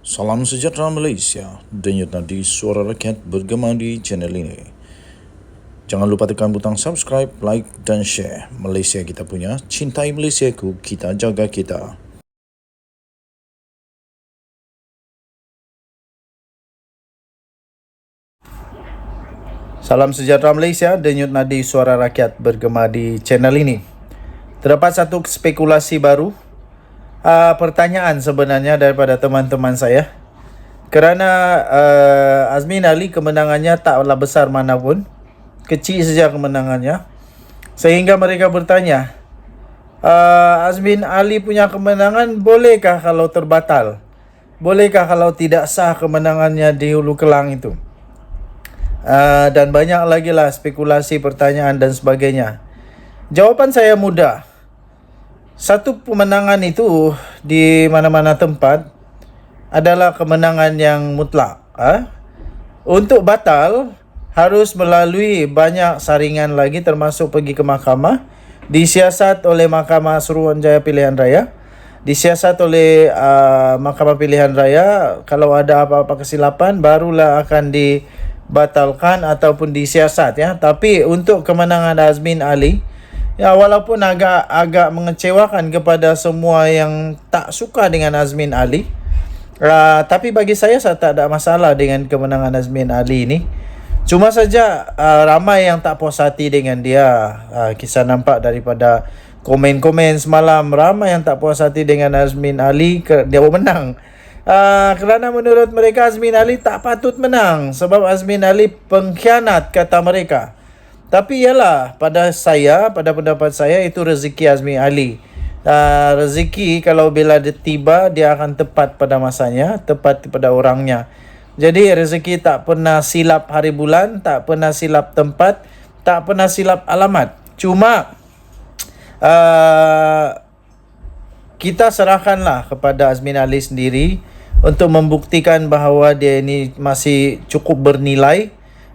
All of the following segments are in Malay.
Salam sejahtera Malaysia, denyut nadi suara rakyat bergema di channel ini. Jangan lupa tekan butang subscribe, like dan share. Malaysia kita punya, cintai Malaysiaku, kita jaga kita. Salam sejahtera Malaysia, denyut nadi suara rakyat bergema di channel ini. Terdapat satu spekulasi baru, pertanyaan sebenarnya daripada teman-teman saya. Kerana Azmin Ali kemenangannya taklah besar manapun, kecil saja kemenangannya, sehingga mereka bertanya, Azmin Ali punya kemenangan bolehkah kalau terbatal? Bolehkah kalau tidak sah kemenangannya di Hulu Kelang itu? Dan banyak lagi lah spekulasi, pertanyaan dan sebagainya. Jawapan saya mudah. Satu kemenangan itu di mana-mana tempat adalah kemenangan yang mutlak. Untuk batal harus melalui banyak saringan lagi, termasuk pergi ke mahkamah, disiasat oleh Mahkamah Suruhanjaya Pilihan Raya, disiasat oleh Mahkamah Pilihan Raya. Kalau ada apa-apa kesilapan barulah akan dibatalkan ataupun disiasat, ya. Tapi untuk kemenangan Azmin Ali, ya, walaupun agak mengecewakan kepada semua yang tak suka dengan Azmin Ali, tapi bagi saya tak ada masalah dengan kemenangan Azmin Ali ini. Cuma saja ramai yang tak puas hati dengan dia. Kisah nampak daripada komen-komen semalam, ramai yang tak puas hati dengan Azmin Ali dia menang. Kerana menurut mereka Azmin Ali tak patut menang sebab Azmin Ali pengkhianat, kata mereka. Tapi ialah, pada pendapat saya itu rezeki Azmin Ali. Rezeki kalau bila dia tiba, dia akan tepat pada masanya, tepat pada orangnya. Jadi rezeki tak pernah silap hari bulan, tak pernah silap tempat, tak pernah silap alamat. Cuma kita serahkanlah kepada Azmin Ali sendiri untuk membuktikan bahawa dia ini masih cukup bernilai.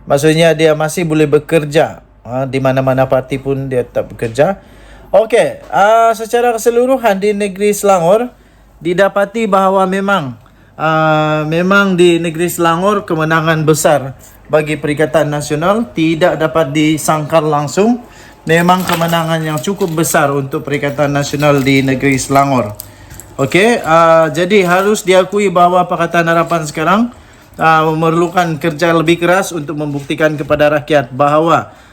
Maksudnya dia masih boleh bekerja. Di mana-mana parti pun dia tetap bekerja. Okey, secara keseluruhan di negeri Selangor didapati bahawa memang di negeri Selangor kemenangan besar bagi Perikatan Nasional tidak dapat disangkal langsung. Memang kemenangan yang cukup besar untuk Perikatan Nasional di negeri Selangor. Okey, jadi harus diakui bahawa Pakatan Harapan sekarang memerlukan kerja lebih keras untuk membuktikan kepada rakyat bahawa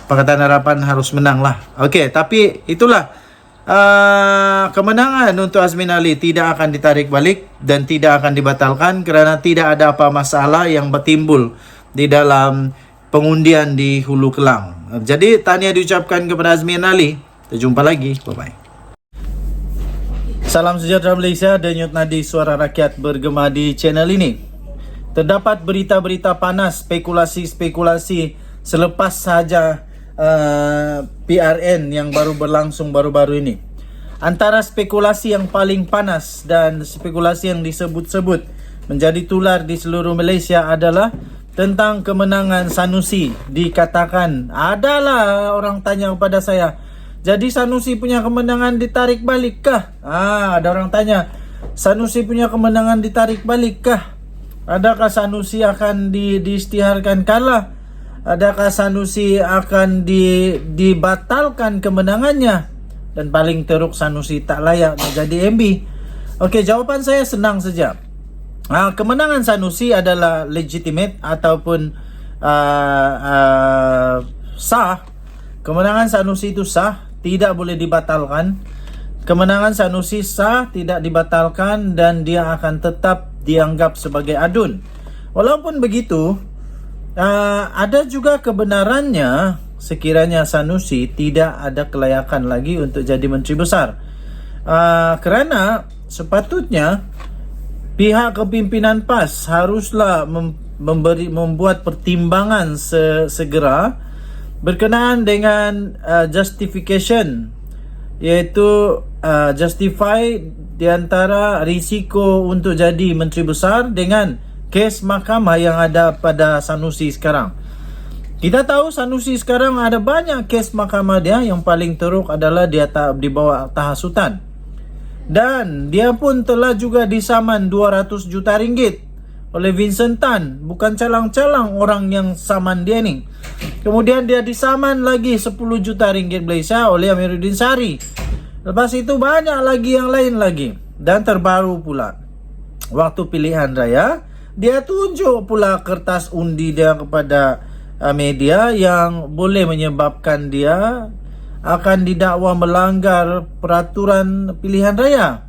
Pakatan Harapan harus menang lah. Okey, tapi itulah kemenangan untuk Azmin Ali tidak akan ditarik balik dan tidak akan dibatalkan kerana tidak ada apa masalah yang bertimbul di dalam pengundian di Hulu Kelang. Jadi tahniah diucapkan kepada Azmin Ali. Kita jumpa lagi. Bye-bye. Salam sejahtera Malaysia, denyut nadi suara rakyat bergema di channel ini. Terdapat berita-berita panas, spekulasi-spekulasi selepas saja PRN yang baru berlangsung baru-baru ini. Antara spekulasi yang paling panas dan spekulasi yang disebut-sebut menjadi tular di seluruh Malaysia adalah tentang kemenangan Sanusi. Dikatakan, adalah orang tanya kepada saya, jadi Sanusi punya kemenangan ditarik balik kah? Ada orang tanya, Sanusi punya kemenangan ditarik balik kah? Adakah Sanusi akan diisytiharkan kalah? Adakah Sanusi akan dibatalkan kemenangannya? Dan paling teruk, Sanusi tak layak menjadi MB. Okey, jawapan saya senang saja. Kemenangan Sanusi adalah legitimate ataupun sah. Kemenangan Sanusi itu sah, tidak boleh dibatalkan. Kemenangan Sanusi sah, tidak dibatalkan, dan dia akan tetap dianggap sebagai adun. Walaupun begitu, ada juga kebenarannya sekiranya Sanusi tidak ada kelayakan lagi untuk jadi Menteri Besar. Kerana sepatutnya pihak kepimpinan PAS haruslah membuat pertimbangan segera berkenaan dengan justification, iaitu justify di antara risiko untuk jadi Menteri Besar dengan kes mahkamah yang ada pada Sanusi sekarang. Kita tahu Sanusi sekarang ada banyak kes mahkamah dia. Yang paling teruk adalah dia tak dibawa tahasutan. Dan dia pun telah juga disaman 200 juta ringgit oleh Vincent Tan. Bukan calang-calang orang yang saman dia ni. Kemudian dia disaman lagi 10 juta ringgit Malaysia oleh Amiruddin Sari. Lepas itu banyak lagi yang lain lagi. Dan terbaru pula, waktu pilihan raya, dia tunjuk pula kertas undi dia kepada media yang boleh menyebabkan dia akan didakwa melanggar peraturan pilihan raya.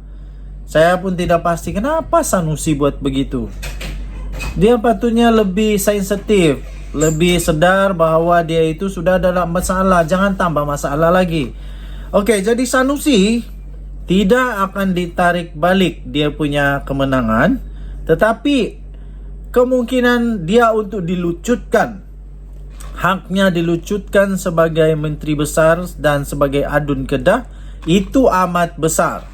Saya pun tidak pasti kenapa Sanusi buat begitu. Dia patutnya lebih sensitif, lebih sedar bahawa dia itu sudah dalam masalah, jangan tambah masalah lagi. Okey, jadi Sanusi tidak akan ditarik balik dia punya kemenangan, tetapi kemungkinan dia untuk dilucutkan, haknya dilucutkan sebagai Menteri Besar dan sebagai Adun Kedah, itu amat besar.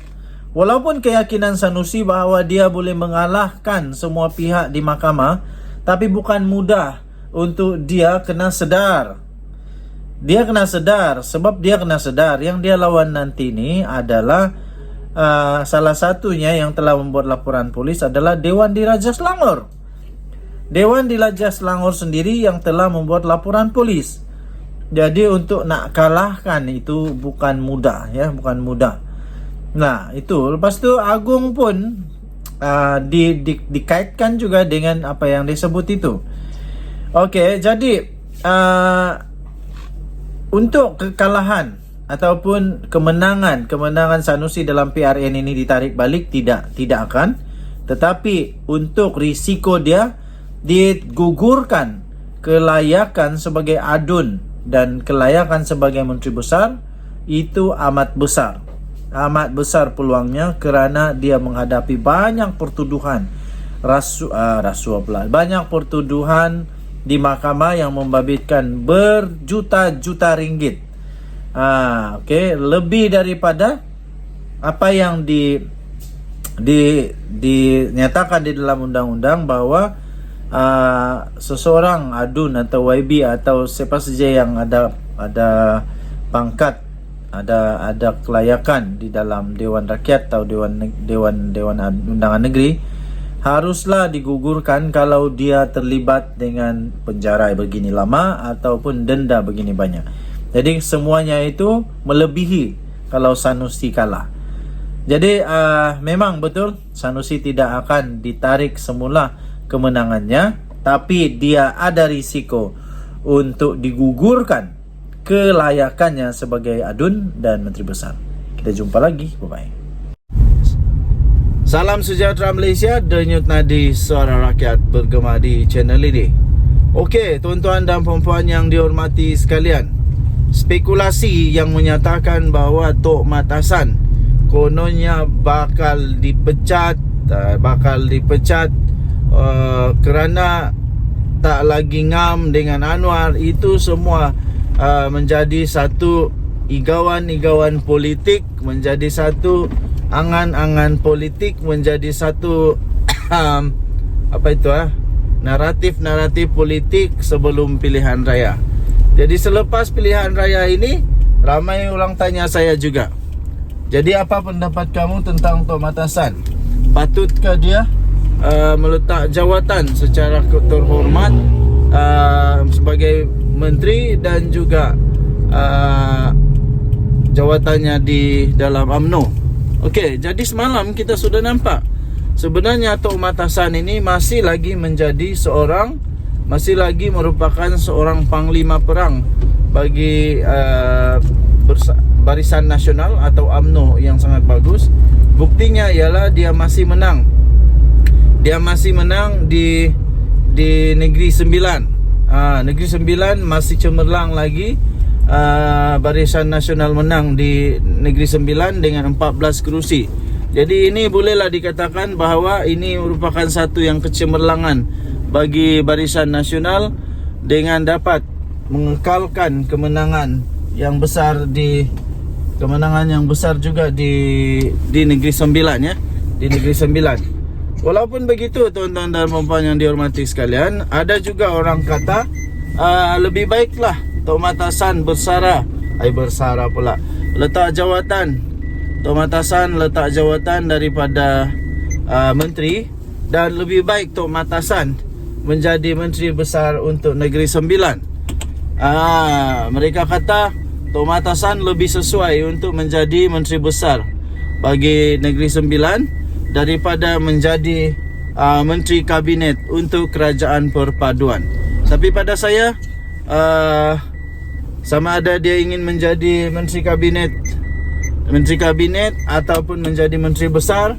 Walaupun keyakinan Sanusi bahawa dia boleh mengalahkan semua pihak di mahkamah, tapi bukan mudah untuk dia kena sedar. Dia kena sedar, sebab dia kena sedar yang dia lawan nanti ni adalah salah satunya yang telah membuat laporan polis adalah Dewan Diraja Selangor. Dewan Diraja Selangor sendiri yang telah membuat laporan polis. Jadi untuk nak kalahkan itu bukan mudah, ya, bukan mudah. Nah, itu lepas tu Agung pun dikaitkan juga dengan apa yang disebut itu. Okey, jadi untuk kekalahan ataupun kemenangan Sanusi dalam PRN ini ditarik balik tidak akan, tetapi untuk risiko dia digugurkan kelayakan sebagai adun dan kelayakan sebagai menteri besar itu amat besar peluangnya kerana dia menghadapi banyak pertuduhan rasuah pula, banyak pertuduhan di mahkamah yang membabitkan berjuta-juta ringgit. Okey, lebih daripada apa yang dinyatakan di dalam undang-undang bahawa seseorang adun atau YB atau siapa saja yang ada pangkat, ada kelayakan di dalam Dewan Rakyat atau Dewan Undangan Negeri haruslah digugurkan kalau dia terlibat dengan penjara begini lama ataupun denda begini banyak. Jadi semuanya itu melebihi kalau Sanusi kalah. Jadi memang betul Sanusi tidak akan ditarik semula kemenangannya, tapi dia ada risiko untuk digugurkan kelayakannya sebagai adun dan menteri besar. Kita jumpa lagi, bye-bye. Salam sejahtera Malaysia, denyut nadi suara rakyat bergema di channel ini. Okey, tuan-tuan dan puan-puan yang dihormati sekalian, spekulasi yang menyatakan bahawa Tok Mat Hassan kononnya bakal dipecat kerana tak lagi ngam dengan Anwar, itu semua menjadi satu igawan-igawan politik, menjadi satu angan-angan politik, menjadi satu naratif politik sebelum pilihan raya. Jadi selepas pilihan raya ini ramai orang tanya saya juga, jadi apa pendapat kamu tentang Tok Mat Hassan? Patutkah dia meletak jawatan secara terhormat sebagai menteri dan juga jawatannya di dalam UMNO? Okey, jadi semalam kita sudah nampak sebenarnya Tok Mat Hassan ini masih lagi merupakan seorang panglima perang bagi Barisan Nasional atau UMNO yang sangat bagus. Buktinya ialah dia masih menang. Dia masih menang di Negeri Sembilan. Negeri Sembilan masih cemerlang lagi. Barisan Nasional menang di Negeri Sembilan dengan 14 kerusi. Jadi ini bolehlah dikatakan bahawa ini merupakan satu yang kecemerlangan bagi Barisan Nasional dengan dapat mengekalkan kemenangan yang besar juga di Negeri Sembilan, ya, di Negeri Sembilan. Walaupun begitu, tuan-tuan dan puan-puan yang dihormati sekalian, ada juga orang kata lebih baiklah Tok Mat Hassan bersara pula, letak jawatan Tok Matasan letak jawatan daripada menteri, dan lebih baik Tok Matasan menjadi Menteri Besar untuk Negeri Sembilan. Mereka kata Tok Matasan lebih sesuai untuk menjadi Menteri Besar bagi Negeri Sembilan daripada menjadi Menteri Kabinet untuk Kerajaan Perpaduan. Tapi pada saya, sama ada dia ingin menjadi Menteri Kabinet ataupun menjadi Menteri Besar,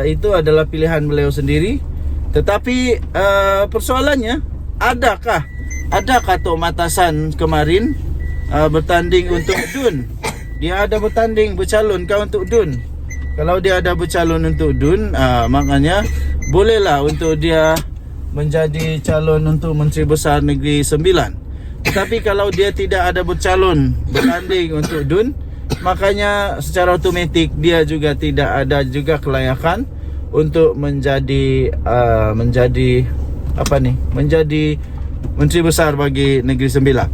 itu adalah pilihan beliau sendiri. Tetapi persoalannya, adakah Tok Matasan kemarin bertanding untuk DUN? Dia ada bertanding bercalon untuk DUN. Kalau dia ada bercalon untuk DUN, maknanya bolehlah untuk dia menjadi calon untuk Menteri Besar Negeri Sembilan. Tetapi kalau dia tidak ada bertanding untuk DUN, makanya secara otomatik dia juga tidak ada juga kelayakan untuk menjadi Menteri Besar bagi Negeri Sembilan.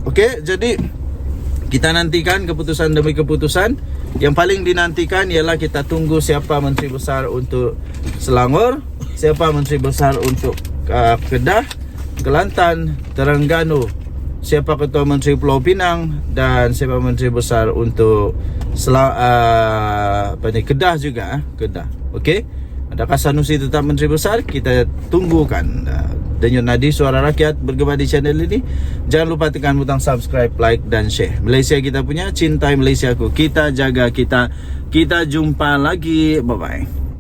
Okey, jadi kita nantikan keputusan demi keputusan. Yang paling dinantikan ialah kita tunggu siapa Menteri Besar untuk Selangor, siapa Menteri Besar untuk Kedah, Kelantan, Terengganu, siapa Ketua Menteri Pulau Pinang, dan siapa Menteri Besar untuk Kedah juga. Kedah. Okey. Adakah Sanusi tetap Menteri Besar? Kita tunggukan. Denyut Nadi Suara Rakyat bergema di channel ini. Jangan lupa tekan butang subscribe, like dan share. Malaysia kita punya, cintai Malaysia ku. Kita jaga kita. Kita jumpa lagi. Bye bye.